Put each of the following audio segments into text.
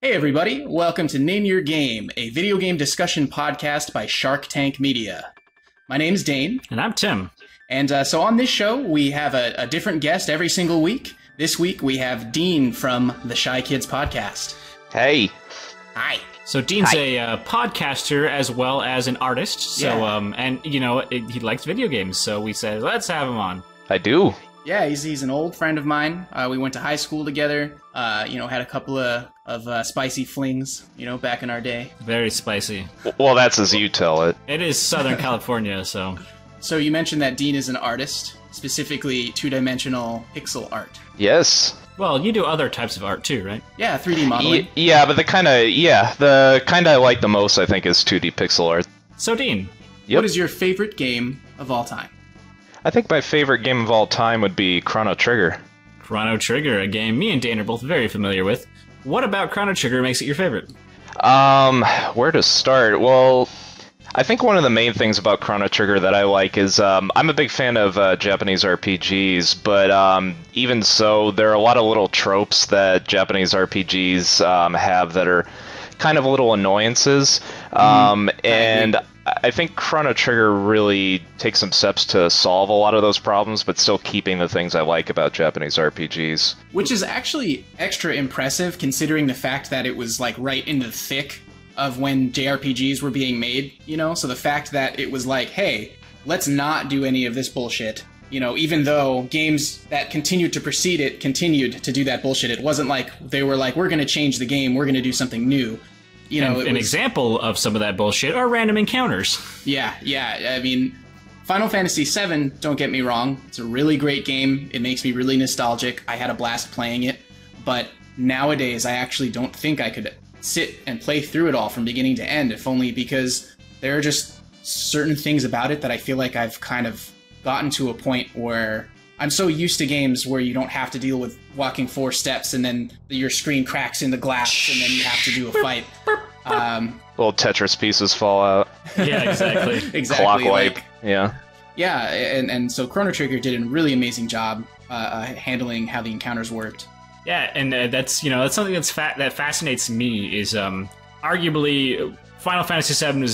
Hey everybody, welcome to Name Your Game, a video game discussion podcast by SharcTank Media. My name's Dane. And I'm Tim. And so on this show, we have a different guest every single week. This week we have Dean from the Shy Kids podcast. Hey. Hi. So Dean's a podcaster as well as an artist. So and you know he likes video games. So we said let's have him on. I do. Yeah, he's an old friend of mine. We went to high school together. Had a couple of spicy flings. Back in our day. Very spicy. Well, that's as you tell it. It is Southern California, so. So you mentioned that Dean is an artist, specifically two-dimensional pixel art. Yes. Well, you do other types of art too, right? Yeah, 3D modeling. Yeah, but the kind I like the most, I think, is 2D pixel art. So, Dean. Yep. What is your favorite game of all time? I think my favorite game of all time would be Chrono Trigger. Chrono Trigger, a game me and Dane are both very familiar with. What about Chrono Trigger makes it your favorite? Where to start? Well, I think one of the main things about Chrono Trigger that I like is I'm a big fan of Japanese RPGs, but even so, there are a lot of little tropes that Japanese RPGs have that are kind of little annoyances, and I think Chrono Trigger really takes some steps to solve a lot of those problems, but still keeping the things I like about Japanese RPGs. Which is actually extra impressive, considering the fact that it was like right in the thick of when JRPGs were being made, So the fact that it was like, hey, let's not do any of this bullshit, even though games that continued to precede it continued to do that bullshit. It wasn't like they were like, we're going to change the game, we're going to do something new. An example of some of that bullshit are random encounters. Yeah. I mean, Final Fantasy VII, don't get me wrong, it's a really great game. It makes me really nostalgic. I had a blast playing it. But nowadays, I actually don't think I could sit and play through it all from beginning to end, if only because there are just certain things about it that I feel like I've kind of gotten to a point where I'm so used to games where you don't have to deal with walking 4 steps and then your screen cracks into glass and then you have to do a fight. Little Tetris pieces fall out. Yeah, exactly. Exactly. Clock wipe. Yeah, and so Chrono Trigger did a really amazing job handling how the encounters worked. Yeah, and that's something that fascinates me is arguably Final Fantasy VII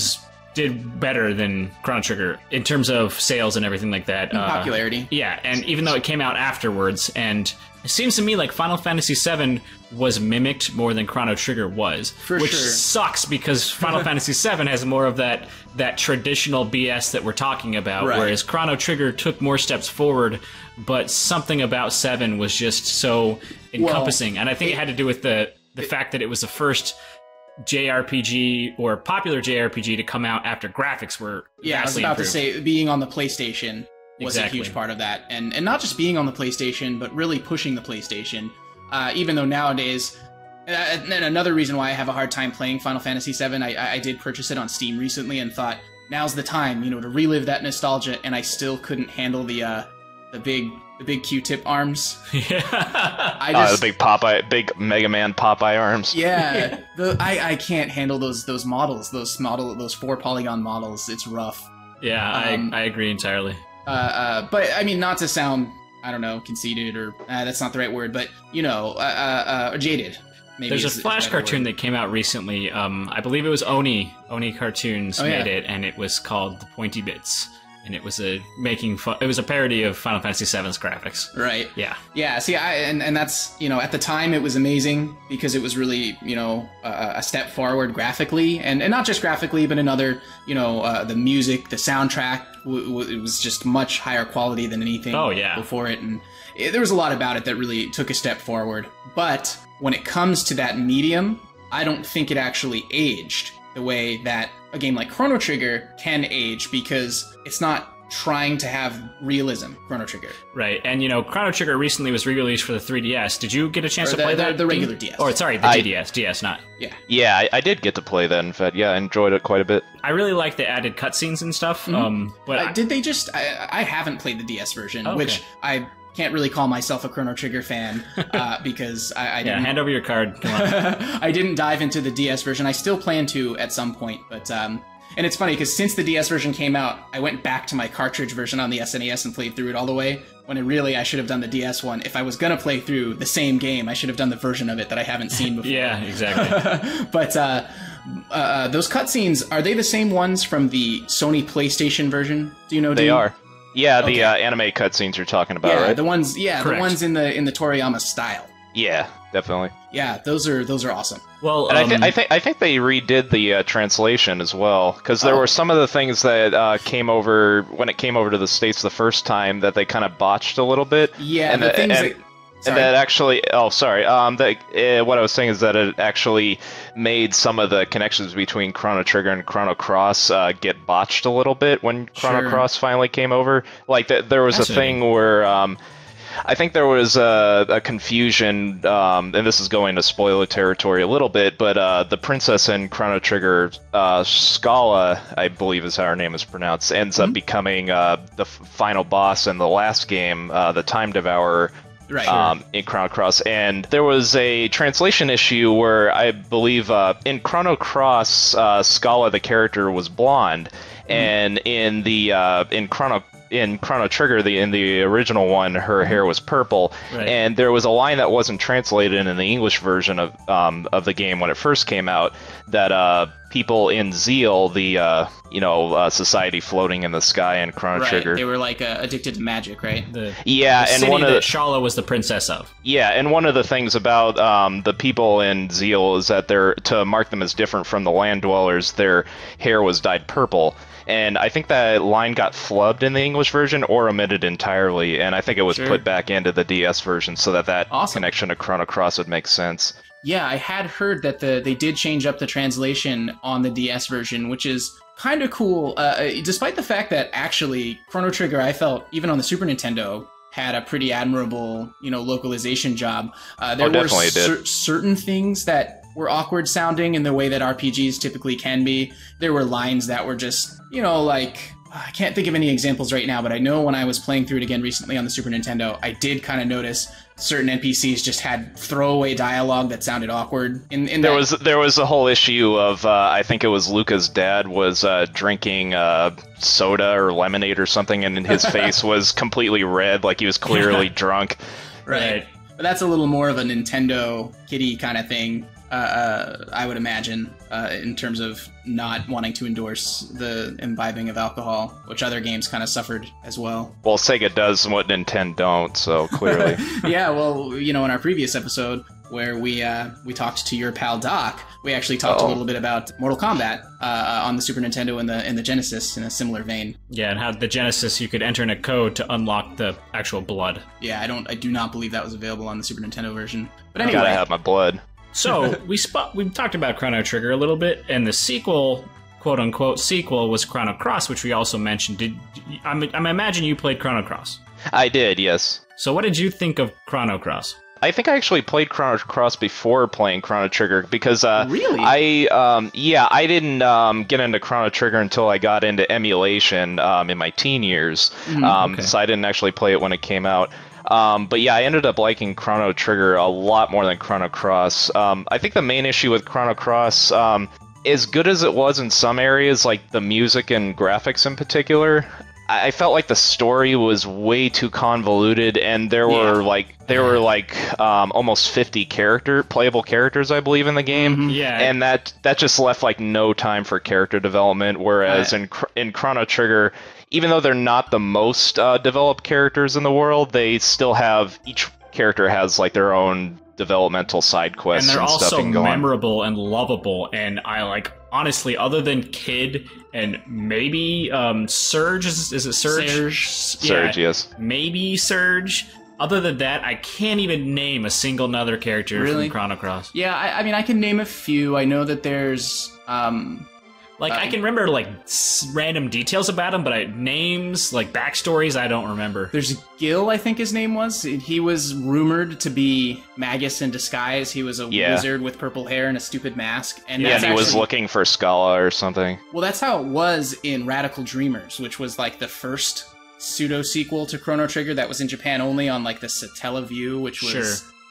did better than Chrono Trigger in terms of sales and everything like that. Popularity. Yeah, and even though it came out afterwards, and it seems to me like Final Fantasy VII was mimicked more than Chrono Trigger was. Which sucks because Final Fantasy VII has more of that traditional BS that we're talking about, right. Whereas Chrono Trigger took more steps forward, but something about 7 was just so encompassing. And I think it had to do with the fact that it was the first JRPG or popular JRPG to come out after graphics were I was about to say being on the PlayStation was a huge part of that, and not just being on the PlayStation, but really pushing the PlayStation. Even though nowadays, and another reason why I have a hard time playing Final Fantasy VII, I did purchase it on Steam recently and thought now's the time, to relive that nostalgia, and I still couldn't handle the big Q-tip arms. Yeah. The big Mega Man Popeye arms. Yeah, I can't handle those models, those 4 polygon models. It's rough. Yeah, I agree entirely. But I mean, not to sound, I don't know, conceited or that's not the right word, but jaded. Maybe there's a Flash cartoon that came out recently. I believe it was Oni Cartoons made it, and it was called The Pointy Bits. And it was it was a parody of Final Fantasy VII's graphics. Right. Yeah. Yeah. See, and that's at the time it was amazing because it was really a step forward graphically, and not just graphically, but in other the music, the soundtrack. It was just much higher quality than anything before it, and there was a lot about it that really took a step forward. But when it comes to that medium, I don't think it actually aged the way that a game like Chrono Trigger can age, because it's not trying to have realism, Chrono Trigger. Right, and Chrono Trigger recently was re-released for the 3DS. Did you get a chance to play that? The regular DS. Or sorry, the GDS. DS, not. Yeah. Yeah, I did get to play that, in fact. Yeah, I enjoyed it quite a bit. I really like the added cutscenes and stuff. But did they just... I haven't played the DS version, which I can't really call myself a Chrono Trigger fan because I didn't... Yeah, hand over your card. Come on. I didn't dive into the DS version. I still plan to at some point, but... And it's funny, because since the DS version came out, I went back to my cartridge version on the SNES and played through it all the way when really I should have done the DS one. If I was going to play through the same game, I should have done the version of it that I haven't seen before. Yeah, exactly. But those cutscenes, are they the same ones from the Sony PlayStation version? Do you know? They are. Yeah, Okay. the anime cutscenes you're talking about, Yeah, right? the ones. Yeah, Correct. the ones in the Toriyama style. Yeah, definitely. Yeah, those are awesome. Well, And I think they redid the translation as well, because there were some of the things that came over when it came over to the States the first time that they kind of botched a little bit. Yeah, and the things that. and Sorry. that actually, oh sorry, what I was saying is that it actually made some of the connections between Chrono Trigger and Chrono Cross get botched a little bit when Chrono Sure. Cross finally came over. Like there was a Fascinating. thing where I think there was a confusion, and this is going to spoiler territory a little bit, but the princess in Chrono Trigger, Scala, I believe is how her name is pronounced, ends up becoming the final boss in the last game, the Time Devourer. Right. In Chrono Cross, and there was a translation issue where I believe in Chrono Cross, Scala the character was blonde, and in the in Chrono Trigger, in the original one, her hair was purple, Right. and there was a line that wasn't translated in the English version of the game when it first came out. That people in Zeal, the society floating in the sky in Chrono Right. Trigger, They were like addicted to magic, right? yeah, the and city one of that the Shala was the princess of. Yeah, and one of the things about the people in Zeal is that to mark them as different from the land dwellers, their hair was dyed purple. And I think that line got flubbed in the English version or omitted entirely, and I think it was Sure. put back into the DS version so that Awesome. connection to Chrono Cross would make sense. Yeah, I had heard that they did change up the translation on the DS version, which is kind of cool. Despite the fact that actually Chrono Trigger, I felt even on the Super Nintendo, had a pretty admirable, localization job. There were definitely it did. certain things that were awkward sounding in the way that RPGs typically can be. There were lines that were just, like, I can't think of any examples right now, but I know when I was playing through it again recently on the Super Nintendo, I did kind of notice certain NPCs just had throwaway dialogue that sounded awkward. There was a whole issue of I think it was Luca's dad was drinking soda or lemonade or something, and his face was completely red, like he was clearly drunk. Right. But that's a little more of a Nintendo kiddie kind of thing, I would imagine, in terms of not wanting to endorse the imbibing of alcohol, which other games kind of suffered as well. Well, Sega does what Nintendo don't, so clearly. Yeah, well, in our previous episode where we talked to your pal Doc, we actually talked a little bit about Mortal Kombat on the Super Nintendo and the Genesis in a similar vein. Yeah, and how the Genesis, you could enter in a code to unlock the actual blood. Yeah, I do not believe that was available on the Super Nintendo version. But anyway, Gotta have my blood. So we talked about Chrono Trigger a little bit, and the sequel, quote unquote sequel, was Chrono Cross, which we also mentioned. I imagine you played Chrono Cross. I did, yes. So what did you think of Chrono Cross? I think I actually played Chrono Cross before playing Chrono Trigger because Really? I didn't get into Chrono Trigger until I got into emulation in my teen years. Okay. So I didn't actually play it when it came out. But yeah, I ended up liking Chrono Trigger a lot more than Chrono Cross. I think the main issue with Chrono Cross, as good as it was in some areas, like the music and graphics in particular, I felt like the story was way too convoluted, and there were almost 50 playable characters, I believe, in the game. Yeah. And that just left like no time for character development. Whereas in Chrono Trigger, even though they're not the most developed characters in the world, they still have, each character has like their own developmental side quests and they're stuff also going. memorable and lovable, and I honestly, other than Kid and maybe Surge, is it Surge? Surge, yes. Maybe Surge. Other than that, I can't even name a single other character Really? from Chrono Cross. Yeah, I mean, I can name a few. I know that there's I can remember random details about him, but names, like backstories, I don't remember. There's Gil, I think his name was. He was rumored to be Magus in disguise. He was a wizard with purple hair and a stupid mask. And Yeah, that's and he was actually- looking for Scala or something. Well, that's how it was in Radical Dreamers, which was like the first pseudo-sequel to Chrono Trigger that was in Japan only on like the Satellaview, which was... Sure.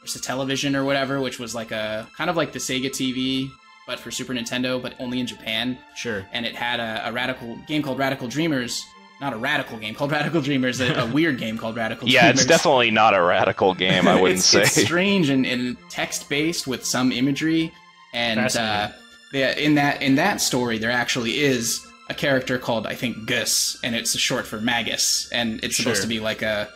Or Satellavision or whatever, which was like a... kind of like the Sega TV, but for Super Nintendo, but only in Japan. Sure. And it had a game called Radical Dreamers, not a radical game called Radical Dreamers, a weird game called Radical Dreamers. Yeah, it's definitely not a radical game, I wouldn't say. It's strange and text-based with some imagery, and in that story, there actually is a character called, I think, Gus, and it's short for Magus, and it's supposed to be like a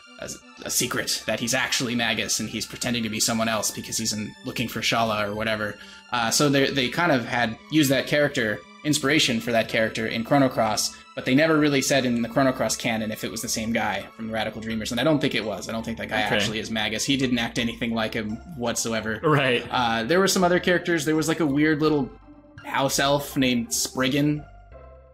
secret that he's actually Magus, and he's pretending to be someone else because he's looking for Shala or whatever. So they kind of had used that character, inspiration for that character in Chrono Cross, but they never really said in the Chrono Cross canon if it was the same guy from the Radical Dreamers, and I don't think it was. I don't think that guy actually is Magus. He didn't act anything like him whatsoever. Right. There were some other characters. There was like a weird little house elf named Spriggan.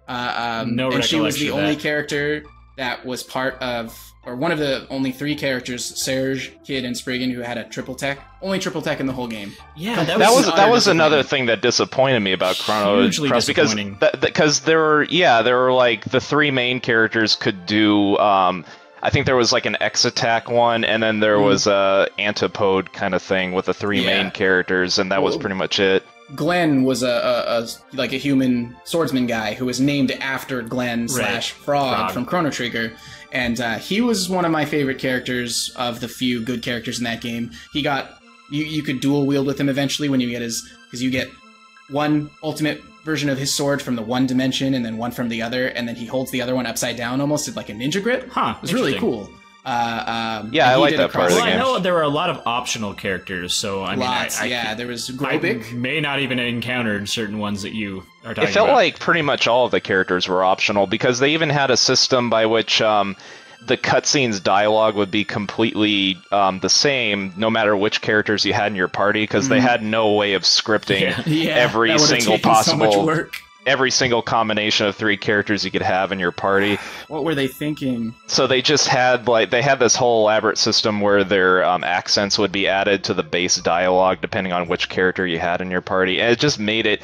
And she was the only character that was part of, or one of the only 3 characters, Serge, Kid, and Spriggan, who had a triple tech. Only triple tech in the whole game. Yeah, that was another thing that disappointed me about Chrono Cross, because there were like the 3 main characters could do. I think there was like an X attack one, and then there was a antipode kind of thing with the 3 main characters, and that was pretty much it. Glenn was a human swordsman guy who was named after Glenn / Frog from Chrono Trigger, and he was one of my favorite characters of the few good characters in that game. He got you could dual wield with him eventually when you get because you get one ultimate version of his sword from the one dimension and then one from the other, and then he holds the other one upside down almost like a ninja grip. It was really cool. I like that part of the game. I know there were a lot of optional characters, so I mean, there was Grobik. I may not even have encountered certain ones that you are talking about. It felt like pretty much all of the characters were optional, because they even had a system by which the cutscenes dialogue would be completely the same no matter which characters you had in your party, because they had no way of scripting every single possible. So much work. Every single combination of 3 characters you could have in your party. What were they thinking? So they just had they had this whole elaborate system where their accents would be added to the base dialogue depending on which character you had in your party, and it just made it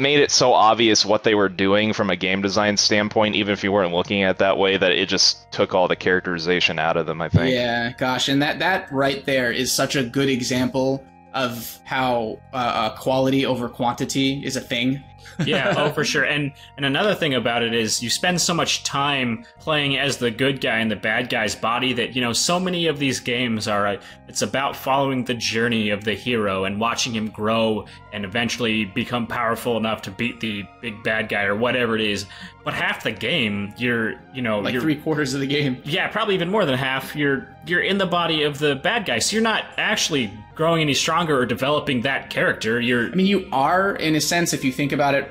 made it so obvious what they were doing from a game design standpoint, even if you weren't looking at it that way, that it just took all the characterization out of them, I think. Yeah, gosh, and that right there is such a good example of how quality over quantity is a thing. Yeah, for sure. And another thing about it is you spend so much time playing as the good guy in the bad guy's body that, so many of these games are, it's about following the journey of the hero and watching him grow and eventually become powerful enough to beat the big bad guy or whatever it is. But half the game, you're 3/4 of the game. Yeah, probably even more than half. You're in the body of the bad guy, so you're not actually growing any stronger or developing that character. You are, in a sense, if you think about it,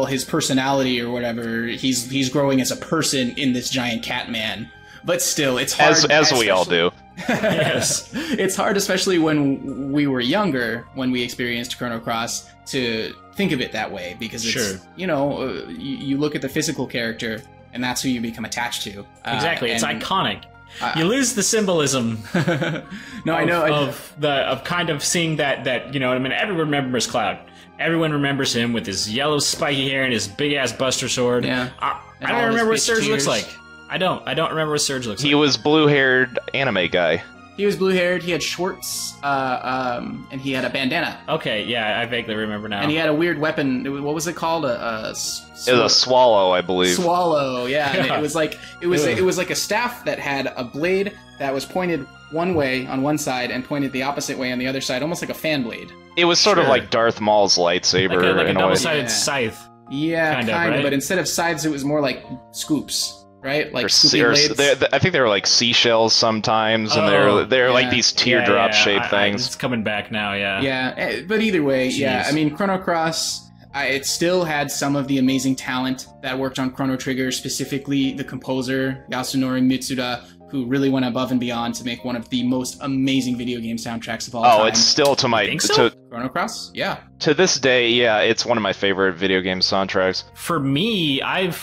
his personality or whatever, he's growing as a person in this giant cat man. But still, it's hard. As we all do. Yes. It's hard, especially when we were younger, when we experienced Chrono Cross, to think of it that way, because it's, you look at the physical character, and that's who you become attached to. Exactly. It's iconic. You lose the symbolism. No, I know. Of kind of seeing that everyone remembers Cloud. Everyone remembers him with his yellow spiky hair and his big ass Buster sword. Yeah. I don't remember what Surge looks like. I don't remember what Surge looks like. He was blue-haired anime guy. He was blue-haired, he had shorts, and he had a bandana. Okay, yeah, I vaguely remember now. And he had a weird weapon. What was it called? It was a swallow, I believe. Swallow, yeah. And it was like a staff that had a blade that was pointed one way on one side and pointed the opposite way on the other side, almost like a fan blade. It was sort of like Darth Maul's lightsaber, like a in a way. double-sided scythe. Yeah, kind of, right? But instead of scythes, it was more like scoops. Right, like I think they were like seashells sometimes, and they're like these teardrop shaped things. It's coming back now, yeah. Yeah, but either way, yeah. I mean, Chrono Cross, it still had some of the amazing talent that worked on Chrono Trigger, specifically the composer Yasunori Mitsuda, who really went above and beyond to make one of the most amazing video game soundtracks of all time. Oh, it's still Chrono Cross, yeah. To this day, yeah, it's one of my favorite video game soundtracks. For me, I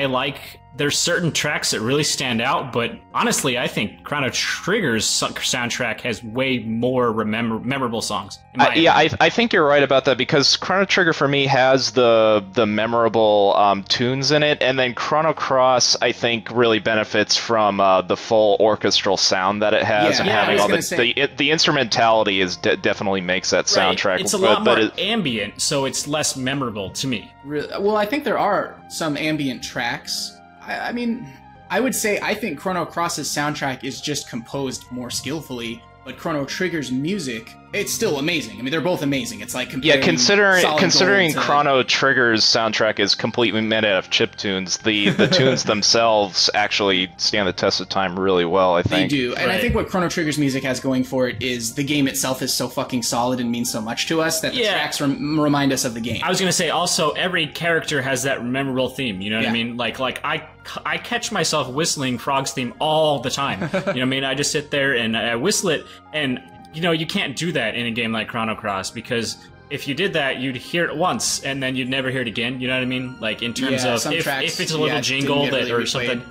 like. There's certain tracks that really stand out, but honestly, I think Chrono Trigger's soundtrack has way more memorable songs. I think you're right about that, because Chrono Trigger for me has the memorable tunes in it, and then Chrono Cross I think really benefits from the full orchestral sound that it has, and having all the instrumentality definitely makes that soundtrack. Right. It's a lot more ambient, so it's less memorable to me. Well, I think there are some ambient tracks. I mean, I would say I think Chrono Cross's soundtrack is just composed more skillfully, but Chrono Trigger's music, it's still amazing. I mean, they're both amazing. It's like comparing considering to... Chrono Trigger's soundtrack is completely made out of chiptunes, the tunes themselves actually stand the test of time really well, I think. They do, and I think what Chrono Trigger's music has going for it is the game itself is so fucking solid and means so much to us that the tracks remind us of the game. I was gonna say also every character has that memorable theme. You know what I mean? Like I catch myself whistling Frog's theme all the time. You know what I mean? I just sit there and I whistle it, and you know, you can't do that in a game like Chrono Cross, because if you did that, you'd hear it once and then you'd never hear it again. You know what I mean? Like in terms of if it's a little jingle that really or something.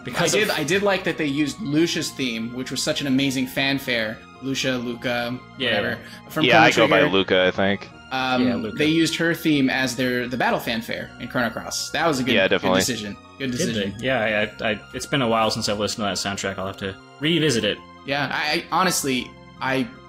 Because I did like that they used Lucia's theme, which was such an amazing fanfare. Luca, whatever. From Chrono I Trigger. go by Luca, I think. Luca. They used her theme as the battle fanfare in Chrono Cross. That was a good decision. Good decision. Yeah, it's been a while since I've listened to that soundtrack. I'll have to revisit it. Yeah, I honestly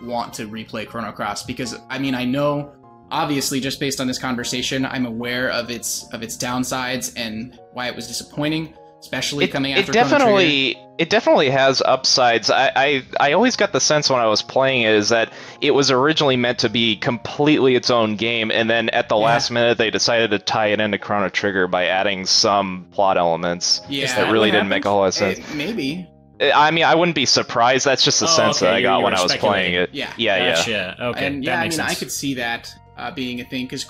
want to replay Chrono Cross because I mean I know obviously just based on this conversation I'm aware of its downsides and why it was disappointing, especially coming after Chrono Trigger. It definitely has upsides. I always got the sense when I was playing it is that it was originally meant to be completely its own game, and then at the last minute they decided to tie it into Chrono Trigger by adding some plot elements that really didn't make a whole lot of sense. Maybe. I mean, I wouldn't be surprised. That's just the sense that I got when I was playing it. Yeah. Gotcha. Okay. And that makes sense. I could see that being a thing because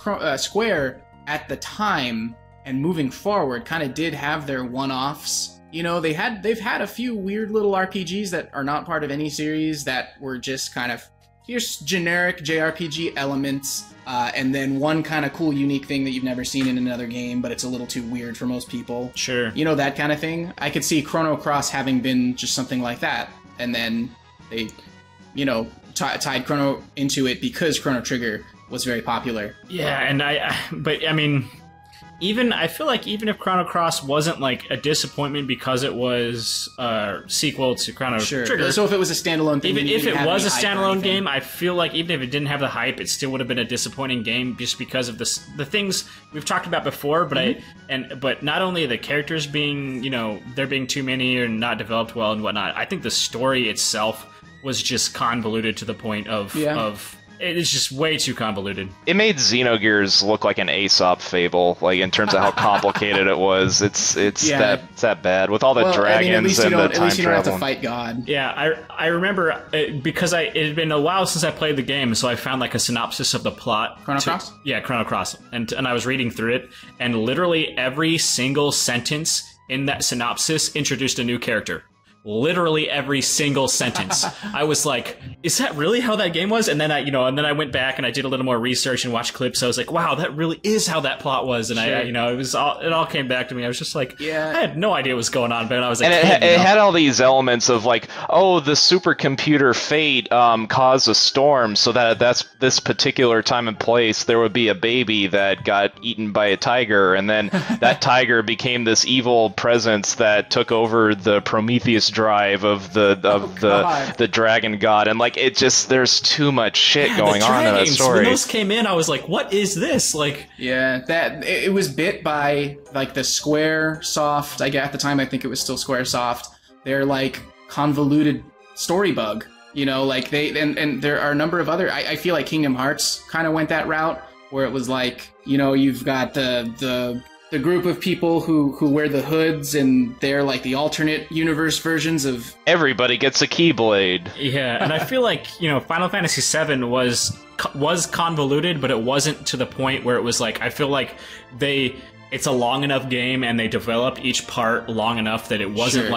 Square at the time and moving forward kind of did have their one-offs. You know, they've had a few weird little RPGs that are not part of any series that were just kind of here's generic JRPG elements, and then one kind of cool, unique thing that you've never seen in another game, but it's a little too weird for most people. Sure. You know, that kind of thing. I could see Chrono Cross having been just something like that, and then they, you know, tied Chrono into it because Chrono Trigger was very popular. Yeah, and but I mean, I feel like even if Chrono Cross wasn't like a disappointment because it was a sequel to Chrono Trigger. So if it was a standalone thing, even if it was a standalone game, I feel like even if it didn't have the hype, it still would have been a disappointing game just because of the things we've talked about before. But but not only the characters being, you know, there being too many or not developed well and whatnot, I think the story itself was just convoluted to the point of it's just way too convoluted. It made Xenogears look like an Aesop fable, like in terms of how complicated it was. It's that bad with all the dragons and the time travel. At least you don't have to fight God. Yeah, I remember because it had been a while since I played the game, so I found like a synopsis of the plot. Chrono Cross? Yeah, Chrono Cross, and I was reading through it, and literally every single sentence in that synopsis introduced a new character. Literally every single sentence. I was like, is that really how that game was? And then I went back and I did a little more research and watched clips. So I was like, wow, that really is how that plot was. And it all came back to me. I was just like, I had no idea what was going on, but I was like, and it had all these elements of like, oh, the supercomputer fate caused a storm, so that's this particular time and place there would be a baby that got eaten by a tiger, and then that tiger became this evil presence that took over the Prometheus drive of the dragon god, and like it just there's too much shit going on in that story. When those came in, I was like, what is this? Like, that it was bit by like the Square-Soft. At the time, I think it was still Square-Soft. They're like convoluted story bug. You know, like and there are a number of other. I feel like Kingdom Hearts kind of went that route where it was like, you know, you've got the group of people who wear the hoods, and they're like the alternate universe versions of... Everybody gets a Keyblade. Yeah, and I feel like, you know, Final Fantasy VII was convoluted, but it wasn't to the point where it was like, I feel like it's a long enough game and they developed each part long enough that it wasn't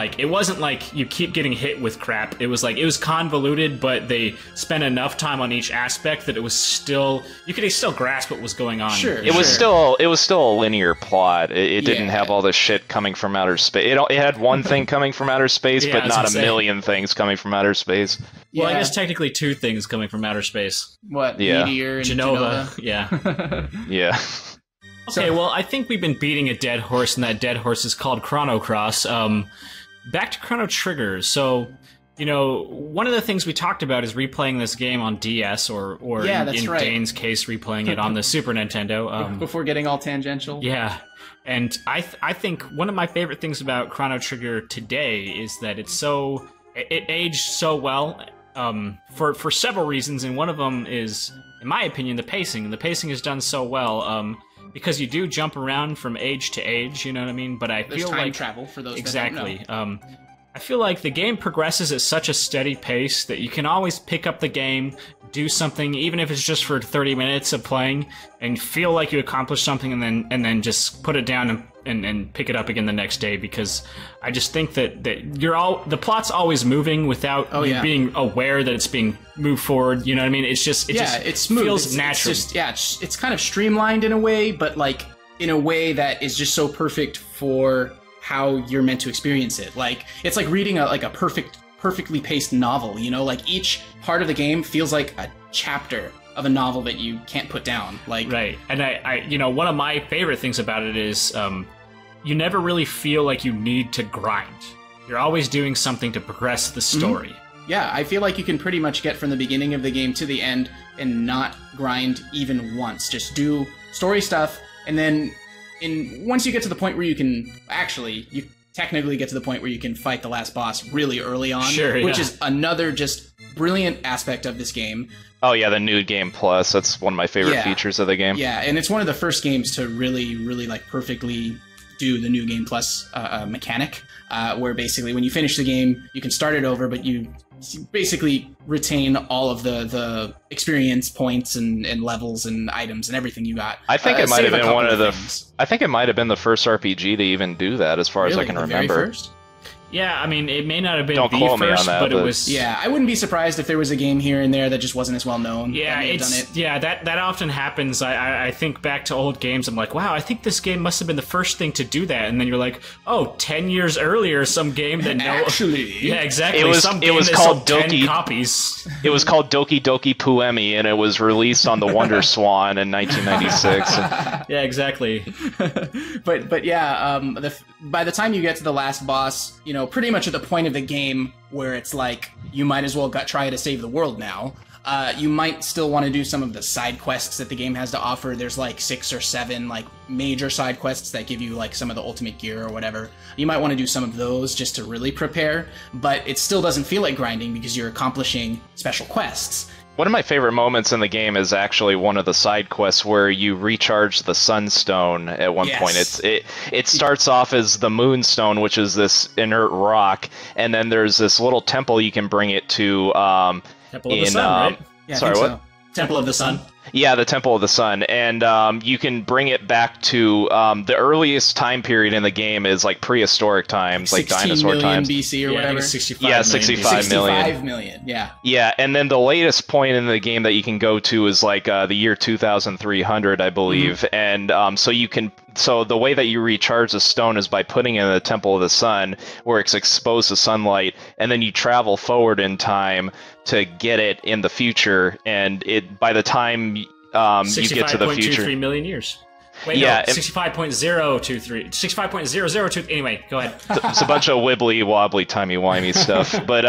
like you keep getting hit with crap. It was like, it was convoluted, but they spent enough time on each aspect that it was still, you could still grasp what was going on. It was still a linear plot. It didn't have all this shit coming from outer space. It had one thing coming from outer space, but not a million things coming from outer space. Well, I guess technically two things coming from outer space. What? Meteor and Genova. Yeah. Yeah. Okay, well, I think we've been beating a dead horse, and that dead horse is called Chrono Cross. Back to Chrono Trigger. So, You know, one of the things we talked about is replaying this game on DS or Yeah, in right. Dane's case, replaying it on the Super Nintendo. Before getting all tangential. Yeah. And I think one of my favorite things about Chrono Trigger today is that it aged so well for several reasons, and one of them is, in my opinion, the pacing. And the pacing is done so well because you do jump around from age to age, you know what I mean? But There's feel time like travel for those exactly. that don't know. I feel like the game progresses at such a steady pace that you can always pick up the game, do something, even if it's just for 30 minutes of playing, and feel like you accomplished something, and then just put it down and pick it up again the next day. Because I just think that the plot's always moving without you being aware that it's being moved forward. You know what I mean? It's smooth. Feels natural. It's kind of streamlined in a way, but like in a way that is just so perfect for how you're meant to experience it. Like, it's like reading a perfectly paced novel, you know? Like, each part of the game feels like a chapter of a novel that you can't put down. Like, right. And I you know, one of my favorite things about it is you never really feel like you need to grind. You're always doing something to progress the story. Mm-hmm. Yeah, I feel like you can pretty much get from the beginning of the game to the end and not grind even once. Just do story stuff, and then once you get to the point where you technically get to the point where you can fight the last boss really early on, which is another just brilliant aspect of this game. Oh yeah, the New Game Plus. That's one of my favorite features of the game. Yeah, and it's one of the first games to really, really like perfectly do the New Game Plus mechanic, where basically when you finish the game, you can start it over, but you basically retain all of the experience points and levels and items and everything you got. I think it might have been one of the. I think it might have been the first RPG to even do that, as far as I can remember. Very first? Yeah, I mean, it may not have been Don't the quote me on first, that, but it was. Yeah, I wouldn't be surprised if there was a game here and there that just wasn't as well known. Yeah, that often happens. I think back to old games. I'm like, wow, I think this game must have been the first thing to do that, and then you're like, oh, 10 years earlier, some game that actually, yeah, exactly. It was called 10 copies. It was called Doki Doki Puemi, and it was released on the Wonder Swan in 1996. Yeah, exactly. but yeah, by the time you get to the last boss, you know, pretty much at the point of the game where it's like you might as well try to save the world now. You might still want to do some of the side quests that the game has to offer. There's like 6 or 7 like major side quests that give you like some of the ultimate gear or whatever. You might want to do some of those just to really prepare, but it still doesn't feel like grinding because you're accomplishing special quests. One of my favorite moments in the game is actually one of the side quests where you recharge the Sunstone at one point. It starts off as the Moonstone, which is this inert rock, and then there's this little temple you can bring it to. Temple of the Sun, right? Yeah, sorry, what? So. Temple of the Sun. Yeah, the Temple of the Sun, and you can bring it back to the earliest time period in the game is like prehistoric times, like dinosaur times. BC or whatever. 65 million. Yeah. Yeah, and then the latest point in the game that you can go to is like the year 2300, I believe, and so the way that you recharge the stone is by putting it in the Temple of the Sun, where it's exposed to sunlight, and then you travel forward in time to get it in the future, and by the time you get to the future, 65.23 million years. Wait, yeah, no, 65.023, 65.002. Anyway, go ahead. It's a bunch of wibbly wobbly timey wimey stuff, but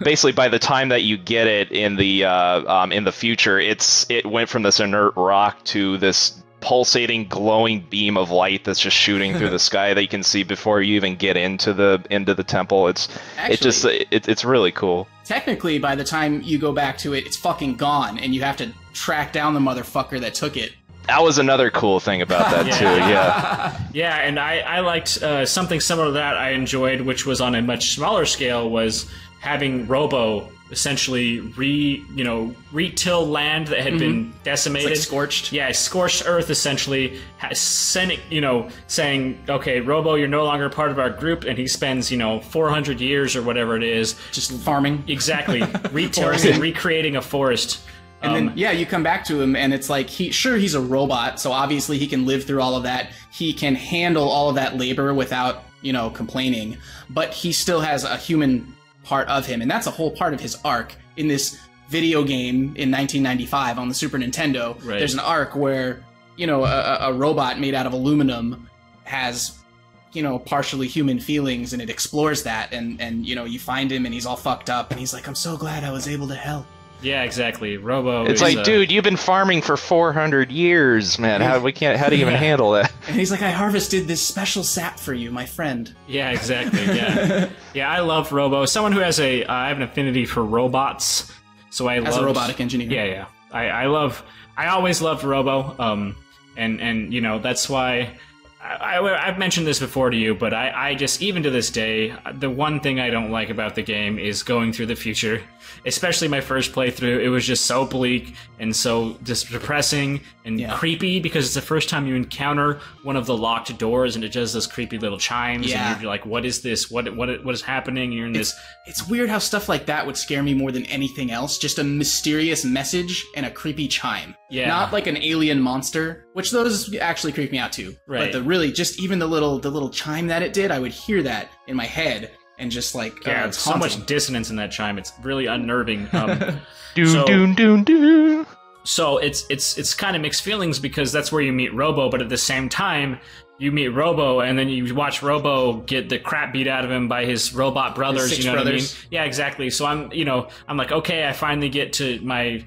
basically by the time that you get it in the future, it went from this inert rock to this pulsating, glowing beam of light that's just shooting through the sky that you can see before you even get into the temple. It's really cool. Technically, by the time you go back to it, it's fucking gone, and you have to track down the motherfucker that took it. That was another cool thing about that too. Yeah. Yeah, and I liked something similar to that. I enjoyed, which was on a much smaller scale, was having Robo essentially re-till land that had been decimated. It's like scorched. Yeah, scorched earth essentially, saying, okay, Robo, you're no longer part of our group, and he spends, 400 years or whatever it is. Just farming. Exactly. Re-tilling and recreating a forest. And then, you come back to him, and it's like, he's a robot, so obviously he can live through all of that. He can handle all of that labor without, complaining. But he still has a human part of him, and that's a whole part of his arc in this video game in 1995 on the Super Nintendo. Right. There's an arc where a robot made out of aluminum has partially human feelings, and it explores that, and you find him and he's all fucked up and he's like, I'm so glad I was able to help. Yeah, exactly. Robo. It's like, dude, you've been farming for 400 years, man. How do you even handle that? And he's like, I harvested this special sap for you, my friend. Yeah, exactly. Yeah, yeah. I love Robo. Someone who has I have an affinity for robots, so as a robotic engineer. Yeah. I always loved Robo. And that's why. I've mentioned this before to you, but I just, even to this day, the one thing I don't like about the game is going through the future. Especially my first playthrough, it was just so bleak and so just depressing and creepy, because it's the first time you encounter one of the locked doors and it does those creepy little chimes, and you're like, what is this? What is happening? You're in this... It's weird how stuff like that would scare me more than anything else. Just a mysterious message and a creepy chime. Yeah. Not like an alien monster, which those actually creep me out too. Right. But just even the little chime that it did, I would hear that in my head. And just like, it's so much dissonance in that chime. It's really unnerving. So it's kind of mixed feelings, because that's where you meet Robo, but at the same time, you meet Robo and then you watch Robo get the crap beat out of him by his robot brothers. His 6 you know brothers. What I mean? Yeah, exactly. So I'm like, okay, I finally get to my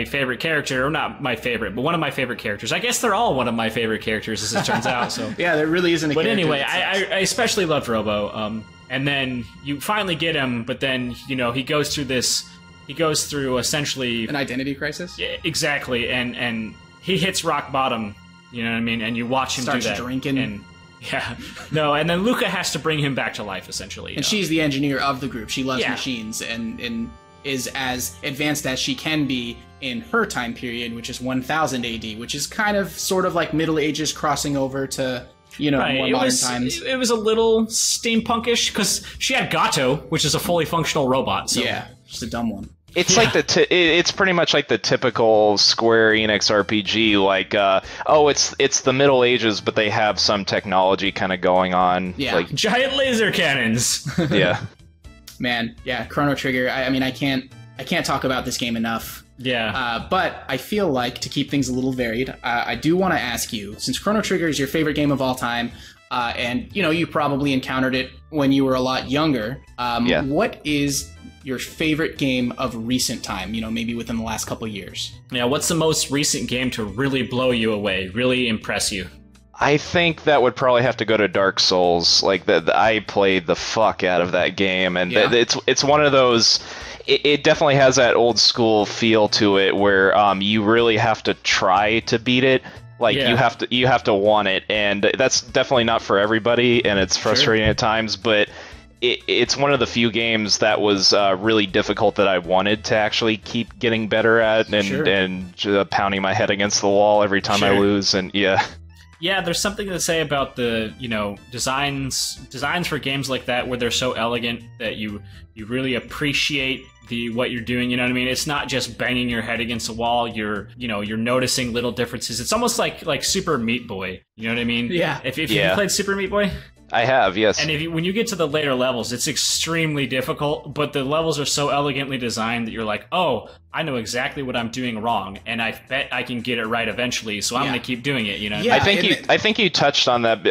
favorite character, or not my favorite, but one of my favorite characters. I guess they're all one of my favorite characters, as it turns out. So yeah, there really isn't a but character. But anyway, I especially loved Robo. And then you finally get him, but then, he goes through essentially... an identity crisis? Yeah, exactly, and he hits rock bottom, you know what I mean? And you watch him do that. Starts drinking. And then Luca has to bring him back to life, essentially. And she's the engineer of the group. She loves machines, and is as advanced as she can be in her time period, which is 1000 AD, which is kind of sort of like Middle Ages crossing over to... more modern times. It was a little steampunkish, because she had Gato, which is a fully functional robot. So. Yeah, just a dumb one. It's like it's pretty much like the typical Square Enix RPG. Like, it's the Middle Ages, but they have some technology kind of going on. Yeah, like giant laser cannons. Yeah, man. Yeah, Chrono Trigger. I mean, I can't talk about this game enough. Yeah. But I feel like, to keep things a little varied, I do want to ask you, since Chrono Trigger is your favorite game of all time, and you probably encountered it when you were a lot younger, what is your favorite game of recent time, maybe within the last couple of years? Yeah, what's the most recent game to really blow you away, really impress you? I think that would probably have to go to Dark Souls. Like, I played the fuck out of that game, and it's one of those... It definitely has that old school feel to it, where you really have to try to beat it. Like, you have to want it, and that's definitely not for everybody, and it's frustrating at times. But it's one of the few games that was really difficult that I wanted to actually keep getting better at, and pounding my head against the wall every time I lose. And yeah, there's something to say about the designs for games like that, where they're so elegant that you really appreciate what you're doing. You know what I mean? It's not just banging your head against a wall. You're noticing little differences. It's almost like Super Meat Boy. You know what I mean? Yeah. If you played Super Meat Boy. I have, yes. And when you get to the later levels, it's extremely difficult, but the levels are so elegantly designed that you're like, oh, I know exactly what I'm doing wrong, and I bet I can get it right eventually, so I'm going to keep doing it, Yeah, I think you touched on that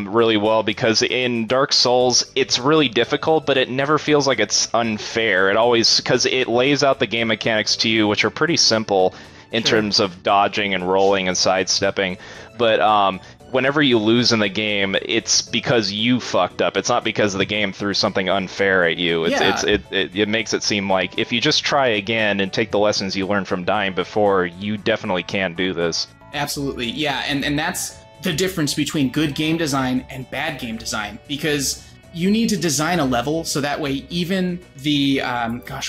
really well, because in Dark Souls, it's really difficult, but it never feels like it's unfair. It always, because it lays out the game mechanics to you, which are pretty simple in terms of dodging and rolling and sidestepping, but whenever you lose in the game, it's because you fucked up. It's not because the game threw something unfair at you. It makes it seem like if you just try again and take the lessons you learned from dying before, you definitely can do this. Absolutely, yeah, and that's the difference between good game design and bad game design, because you need to design a level so that way even the,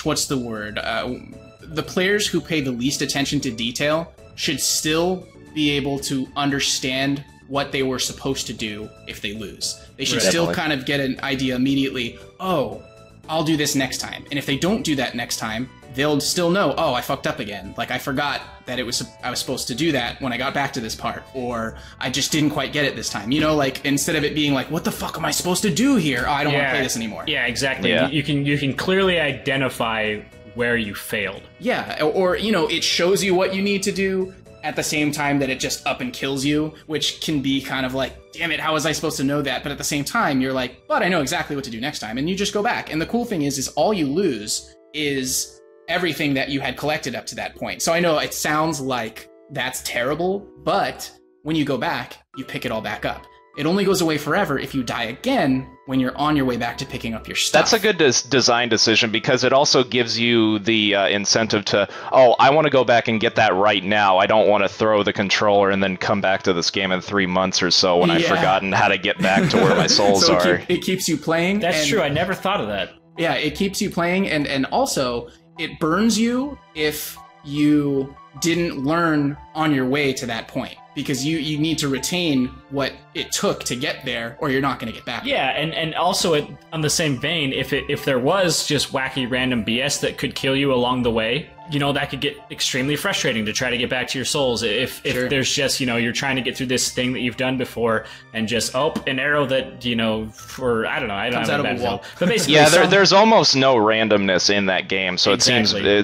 what's the word? The players who pay the least attention to detail should still be able to understand what they were supposed to do if they lose. They should still kind of get an idea immediately, oh, I'll do this next time. And if they don't do that next time, they'll still know, oh, I fucked up again. Like, I forgot that I was supposed to do that when I got back to this part, or I just didn't quite get it this time. Like, instead of it being like, what the fuck am I supposed to do here? Oh, I don't want to play this anymore. Yeah, exactly. Yeah. You can clearly identify where you failed. Yeah, or it shows you what you need to do, at the same time that it just up and kills you, which can be kind of like, damn it, how was I supposed to know that? But at the same time, you're like, but I know exactly what to do next time, and you just go back. And the cool thing is all you lose is everything that you had collected up to that point. So I know it sounds like that's terrible, but when you go back, you pick it all back up. It only goes away forever if you die again when you're on your way back to picking up your stuff. That's a good design decision, because it also gives you the incentive to, oh, I want to go back and get that right now. I don't want to throw the controller and then come back to this game in 3 months or so when I've forgotten how to get back to where my souls so are. It keeps you playing. That's true. I never thought of that. Yeah, it keeps you playing, and also it burns you if you didn't learn on your way to that point, because you need to retain what it took to get there, or you're not going to get back. Yeah, and also on the same vein, if there was just wacky random BS that could kill you along the way, you know, that could get extremely frustrating to try to get back to your souls. If there's just, you know, you're trying to get through this thing that you've done before, and just, an arrow that, you know, for, I don't know, I don't have a bad example. But basically, yeah, there's almost no randomness in that game, so it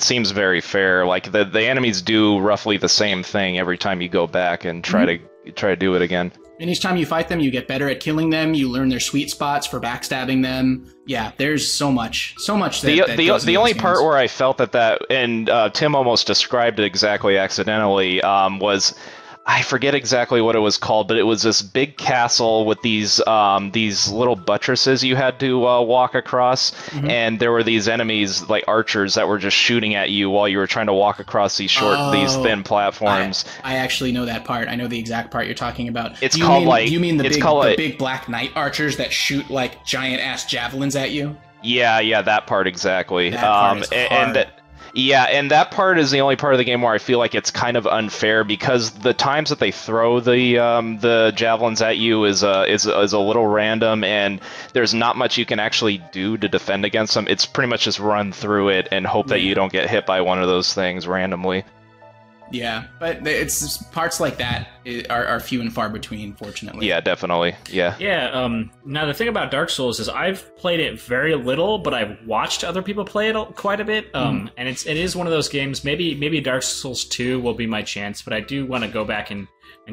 seems very fair. Like, the enemies do roughly the same thing every time you go back and try to do it again. And each time you fight them, you get better at killing them. You learn their sweet spots for backstabbing them. Yeah, there's so much that the only part where I felt that and Tim almost described it exactly accidentally, was, I forget exactly what it was called, but it was this big castle with these little buttresses you had to walk across, and there were these enemies, like archers, that were just shooting at you while you were trying to walk across these these thin platforms. I actually know that part. I know the exact part you're talking about. You mean the big black knight archers that shoot like giant ass javelins at you? Yeah, that part exactly. That part is hard. Yeah, and that part is the only part of the game where I feel like it's kind of unfair, because the times that they throw the javelins at you is a little random, and there's not much you can actually do to defend against them. It's pretty much just run through it and hope that you don't get hit by one of those things randomly. Yeah, but it's parts like that are few and far between, fortunately. Yeah, definitely. Yeah. Yeah. Now the thing about Dark Souls is I've played it very little, but I've watched other people play it quite a bit. And it is one of those games. Maybe Dark Souls 2 will be my chance, but I do want to go back and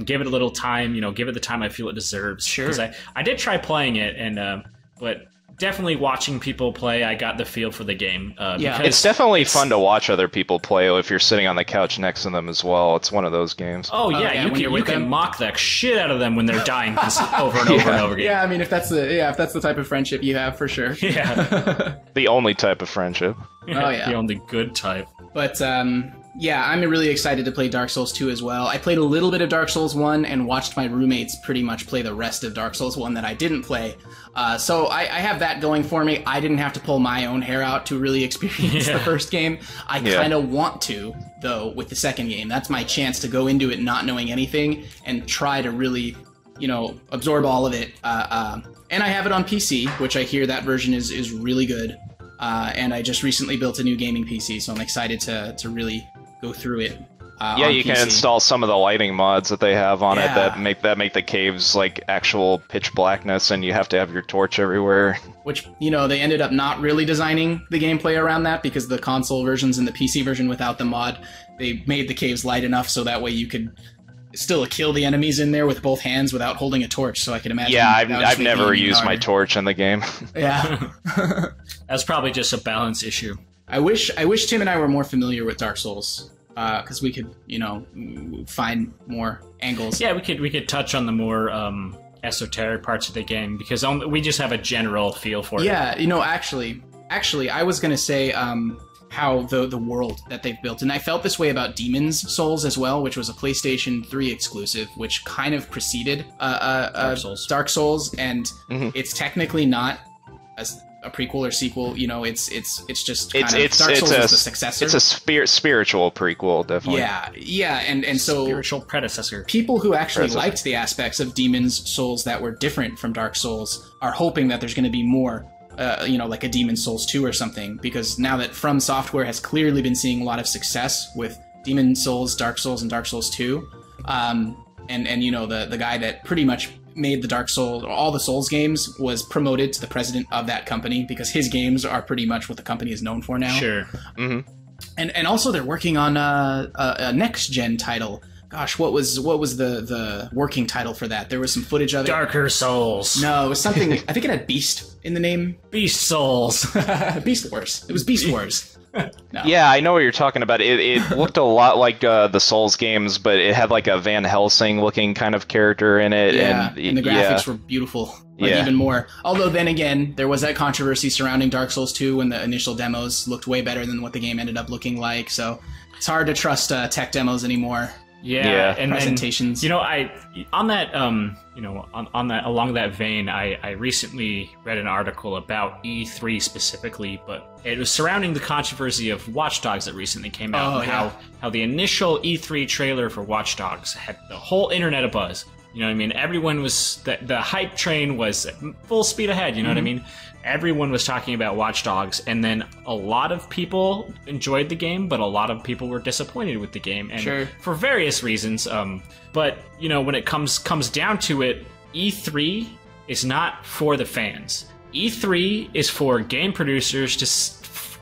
give it a little time. You know, give it the time I feel it deserves. Sure. Because I did try playing it, and but. Definitely watching people play, I got the feel for the game. It's definitely fun to watch other people play if you're sitting on the couch next to them as well. It's one of those games. Oh yeah, you can mock the shit out of them when they're dying over and over and over again. Yeah, I mean, if that's the type of friendship you have, for sure. Yeah. The only type of friendship. Oh yeah. The only good type. But yeah, I'm really excited to play Dark Souls 2 as well. I played a little bit of Dark Souls 1 and watched my roommates pretty much play the rest of Dark Souls 1 that I didn't play. So I have that going for me. I didn't have to pull my own hair out to really experience the first game. I kind of want to, though, with the second game. That's my chance to go into it not knowing anything and try to really, you know, absorb all of it. And I have it on PC, which I hear that version is really good. And I just recently built a new gaming PC, so I'm excited to really go through it. Yeah, you can install some of the lighting mods that they have on it that make the caves like actual pitch blackness, and you have to have your torch everywhere. Which, you know, they ended up not really designing the gameplay around that, because the console versions and the PC version without the mod, they made the caves light enough so that way you could still kill the enemies in there with both hands without holding a torch. So I can imagine. Yeah, I've never used my torch in the game. Yeah, that's probably just a balance issue. I wish Tim and I were more familiar with Dark Souls, because we could, you know, find more angles. Yeah, we could touch on the more esoteric parts of the game, because we just have a general feel for it. Yeah, you know, actually, I was gonna say how the world that they've built, and I felt this way about Demon's Souls as well, which was a PlayStation 3 exclusive, which kind of preceded Dark Souls, and it's technically not a prequel or sequel. You know, it's just kind of Dark Souls is the successor. It's a spiritual prequel, definitely. Yeah, and so spiritual predecessor. People who actually liked the aspects of Demon's Souls that were different from Dark Souls are hoping that there's going to be more. You know, like a Demon's Souls 2 or something, because now that From Software has clearly been seeing a lot of success with Demon's Souls, Dark Souls, and Dark Souls 2, and you know, the guy that pretty much made the Dark Souls, all the Souls games, was promoted to the president of that company, because his games are pretty much what the company is known for now. Sure. And also they're working on a next gen title gosh, what was the working title for that? There was some footage of it. Darker Souls. No, it was something. I think it had Beast in the name. Beast Souls. Beast Wars. It was Beast Wars. No. Yeah, I know what you're talking about. It looked a lot like the Souls games, but it had like a Van Helsing looking kind of character in it. Yeah, and the graphics were beautiful. Like, Yeah. even more. Although then again, there was that controversy surrounding Dark Souls 2 when the initial demos looked way better than what the game ended up looking like. So it's hard to trust tech demos anymore. Yeah, and presentations. You know, on that along that vein, I recently read an article about E3 specifically, but it was surrounding the controversy of Watch Dogs that recently came out, Oh, and yeah. how the initial E3 trailer for Watch Dogs had the whole internet abuzz. You know what I mean? Everyone was the hype train was full speed ahead. You know what I mean? Everyone was talking about Watch Dogs, and then a lot of people enjoyed the game, but a lot of people were disappointed with the game, and Sure. for various reasons. But you know, when it comes down to it, E3 is not for the fans. E3 is for game producers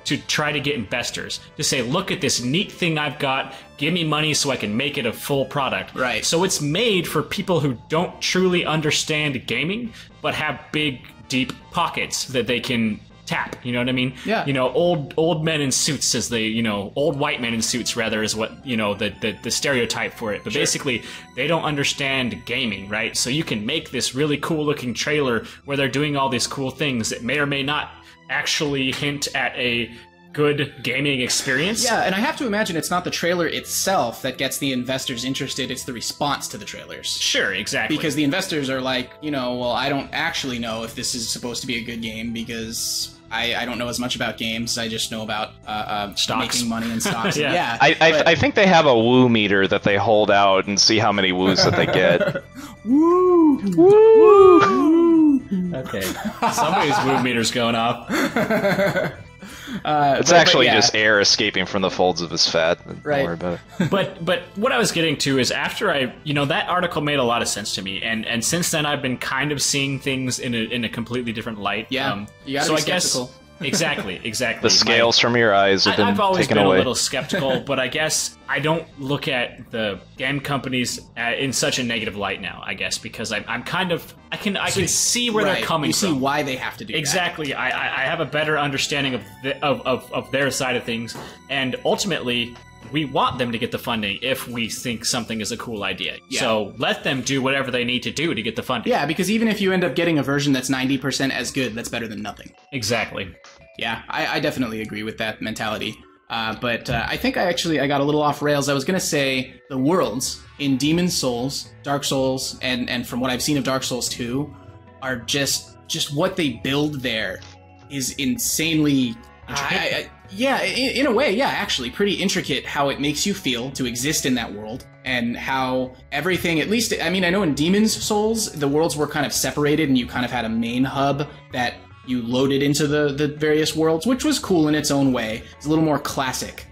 to try to get investors to say, look at this neat thing I've got, give me money so I can make it a full product. Right. So it's made for people who don't truly understand gaming, but have big, deep pockets that they can tap. You know what I mean? Yeah. You know, old men in suits, as they, you know, old white men in suits rather, is what, you know, the stereotype for it. But basically, they don't understand gaming, right? So you can make this really cool looking trailer where they're doing all these cool things that may or may not actually hint at a good gaming experience. Yeah, and I have to imagine it's not the trailer itself that gets the investors interested, it's the response to the trailers. Sure, exactly. Because the investors are like, you know, well, I don't actually know if this is supposed to be a good game because I don't know as much about games. I just know about Stocks. making money in stocks. Yeah. Yeah. I think they have a woo meter that they hold out and see how many woos that they get. Woo! Woo! Okay. Somebody's woo meter's going off. It's actually just air escaping from the folds of his fat. Don't Right. worry about it. But what I was getting to is after that article made a lot of sense to me, and since then I've been kind of seeing things in a completely different light. Yeah, you gotta so be I guess skeptical. exactly. The scales from your eyes have been I've always taken been away. a little skeptical, but I guess I don't look at the game companies in such a negative light now. I guess because I'm kind of I can see where Right. they're coming You from. see why they have to do that. Exactly. I have a better understanding of their side of things, and ultimately, we want them to get the funding if we think something is a cool idea. Yeah. So let them do whatever they need to do to get the funding. Yeah, because even if you end up getting a version that's 90% as good, that's better than nothing. Exactly. Yeah, I definitely agree with that mentality. But I think I got a little off rails. I was going to say the worlds in Demon's Souls, Dark Souls, and from what I've seen of Dark Souls 2, are just what they build there is insanely... yeah, in a way, yeah, actually, pretty intricate how it makes you feel to exist in that world, and how everything, at least, I mean, I know in Demon's Souls, the worlds were kind of separated, and you kind of had a main hub that you loaded into the various worlds, which was cool in its own way. It's a little more classic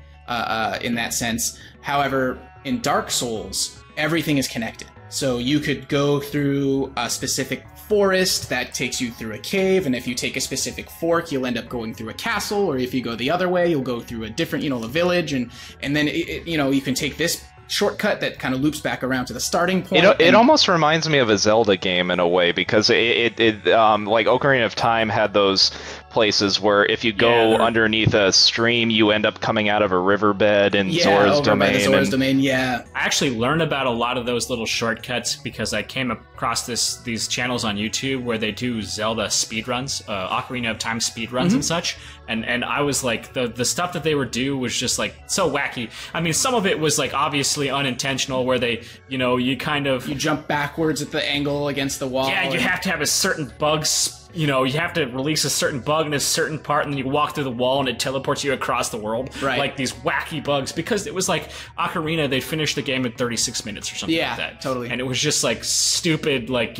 in that sense. However, in Dark Souls, everything is connected. So you could go through a specific forest that takes you through a cave, and if you take a specific fork, you'll end up going through a castle, or if you go the other way, you'll go through a different, a village, and then you can take this shortcut that kind of loops back around to the starting point. It almost reminds me of a Zelda game in a way, because it like Ocarina of Time had those places where if you go underneath a stream, you end up coming out of a riverbed in Zora's Domain. Zora's Domain, yeah. I actually learned about a lot of those little shortcuts because I came across these channels on YouTube where they do Zelda speedruns, Ocarina of Time speedruns and such. And I was like, the stuff that they would do was just like so wacky. I mean, some of it was like obviously unintentional, where they, you jump backwards at the angle against the wall. Yeah, you have to have a certain bug. You have to release a certain bug in a certain part, and then you walk through the wall, and it teleports you across the world. Right. Like these wacky bugs, because it was like Ocarina, they finished the game in 36 minutes or something like that. Yeah, totally. And it was just like stupid, like,